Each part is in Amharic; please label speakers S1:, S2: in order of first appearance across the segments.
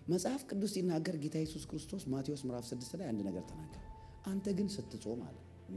S1: መጽሐፍ ቅዱስ ሲናገር ጌታ ኢየሱስ ክርስቶስ ማቴዎስ ምዕራፍ 6 ላይ አንድ ነገር ተናገረ። አንተ ግን ስትጾም አለ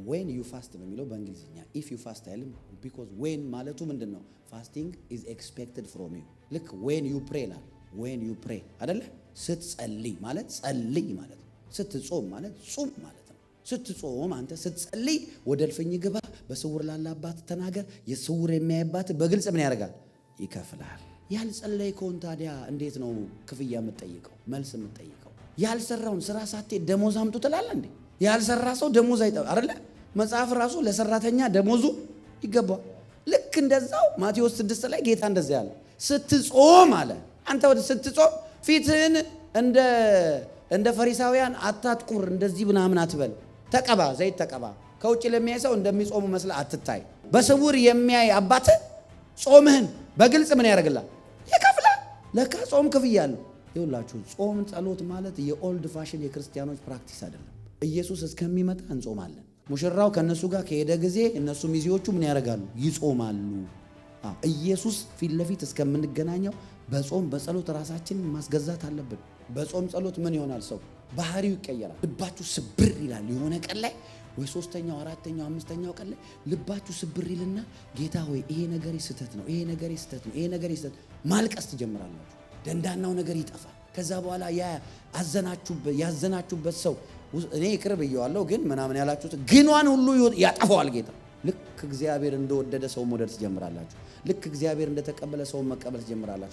S1: when you fast በሚለው በእንግሊዝኛ if you fast አይልም because when ማለቱ ምንድነው? fasting is expected from you ልክ when you pray ላይ when you pray አይደለ? ስትጸልይ ማለት ጸልይ ማለት ነው። ስትጾም ማለት ጾም ማለት ነው። ስትጾም አንተ ስትጸልይ ወደ እልፍኝ ግባ፣ በስውር ላለ አባት ተናገር፣ የስውር የሚያይባት በግልጽ ምን ያደርጋል? ይከፍላል። ያልጸለይከውን ታዲያ እንዴት ነው ክፍያ የምትጠይቀው? መልስ የምትጠይቀው? ያልሰራውን ስራ ሳትሄድ ደሞዝ አምጡ ትላለህ እንዴ? ያልሰራ ሰው ደሞዝ አይጠብቅ አይደለ? መጽሐፍ ራሱ ለሰራተኛ ደሞዙ ይገባል። ልክ እንደዛው ማቴዎስ 6 ላይ ጌታ እንደዛ ያለ ስትጾም አለ አንተ ወደ ስትጾም ፊትህን እንደ ፈሪሳውያን አታጥቁር፣ እንደዚህ ምናምን አትበል። ተቀባ፣ ዘይት ተቀባ። ከውጭ ለሚያይ ሰው እንደሚጾሙ መስለ አትታይ። በስውር የሚያይ አባት ጾምህን በግልጽ ምን ያደርግላል? ይከፍላል። ለካ ጾም ክፍያ አለው። ይኸውላችሁ ጾም ጸሎት ማለት የኦልድ ፋሽን የክርስቲያኖች ፕራክቲስ አይደለም። ኢየሱስ እስከሚመጣ እንጾማለን። ሙሽራው ከነሱ ጋር ከሄደ ጊዜ እነሱ ሚዜዎቹ ምን ያደርጋሉ? ይጾማሉ። ኢየሱስ ፊት ለፊት እስከምንገናኘው በጾም በጸሎት ራሳችንን ማስገዛት አለብን። በጾም ጸሎት ምን ይሆናል? ሰው ባህሪው ይቀየራል። ልባችሁ ስብር ይላል። የሆነ ቀን ላይ ወይ 3ኛው 4ኛው 5ኛው ቀን ላይ ልባችሁ ስብር ይልና ጌታ ሆይ ይሄ ነገር ስህተት ነው፣ ይሄ ነገር ስህተት ነው፣ ይሄ ነገር ስህተት ማልቀስ ትጀምራላችሁ። ደንዳናው ነገር ይጠፋል። ከዛ በኋላ ያዘናችሁበት ሰው እኔ ይቅር ብየዋለሁ ግን ምናምን ያላችሁት ግኗን ሁሉ ያጠፋዋል ጌታ። ልክ እግዚአብሔር እንደወደደ ሰው መውደድ ትጀምራላችሁ። ልክ እግዚአብሔር እንደተቀበለ ሰው መቀበል ትጀምራላችሁ።